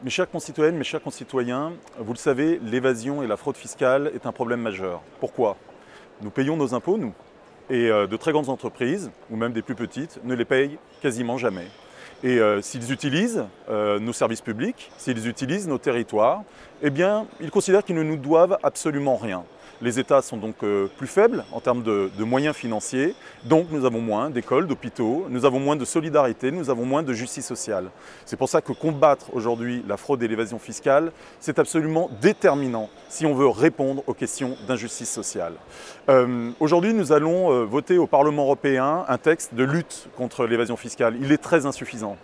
Mes chères concitoyennes, mes chers concitoyens, vous le savez, l'évasion et la fraude fiscale est un problème majeur. Pourquoi? Nous payons nos impôts, nous. Et de très grandes entreprises, ou même des plus petites, ne les payent quasiment jamais. Et s'ils utilisent nos services publics, s'ils utilisent nos territoires, eh bien, ils considèrent qu'ils ne nous doivent absolument rien. Les États sont donc plus faibles en termes de moyens financiers, donc nous avons moins d'écoles, d'hôpitaux, nous avons moins de solidarité, nous avons moins de justice sociale. C'est pour ça que combattre aujourd'hui la fraude et l'évasion fiscale, c'est absolument déterminant si on veut répondre aux questions d'injustice sociale. Aujourd'hui, nous allons voter au Parlement européen un texte de lutte contre l'évasion fiscale. Il est très insuffisant.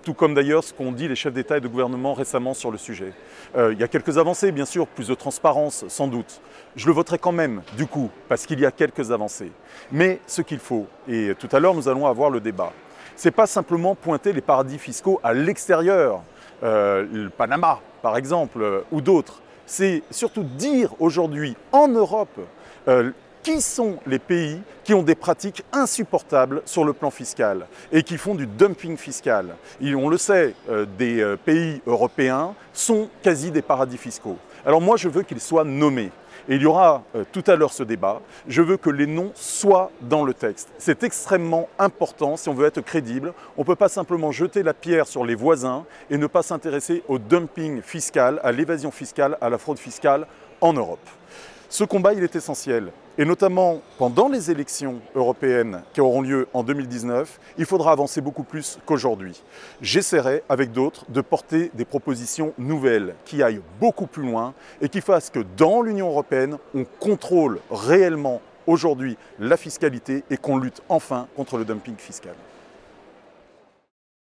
Tout comme d'ailleurs ce qu'ont dit les chefs d'État et de gouvernement récemment sur le sujet. Il y a quelques avancées, bien sûr, plus de transparence, sans doute. Je le voterai quand même, du coup, parce qu'il y a quelques avancées. Mais ce qu'il faut, et tout à l'heure nous allons avoir le débat, c'est pas simplement pointer les paradis fiscaux à l'extérieur, le Panama par exemple, ou d'autres. C'est surtout dire aujourd'hui, en Europe, qui sont les pays qui ont des pratiques insupportables sur le plan fiscal et qui font du dumping fiscal. Et on le sait, des pays européens sont quasi des paradis fiscaux. Alors moi, je veux qu'ils soient nommés. Et il y aura tout à l'heure ce débat. Je veux que les noms soient dans le texte. C'est extrêmement important si on veut être crédible. On ne peut pas simplement jeter la pierre sur les voisins et ne pas s'intéresser au dumping fiscal, à l'évasion fiscale, à la fraude fiscale en Europe. Ce combat, il est essentiel. Et notamment pendant les élections européennes qui auront lieu en 2019, il faudra avancer beaucoup plus qu'aujourd'hui. J'essaierai, avec d'autres, de porter des propositions nouvelles qui aillent beaucoup plus loin et qui fassent que dans l'Union européenne, on contrôle réellement aujourd'hui la fiscalité et qu'on lutte enfin contre le dumping fiscal.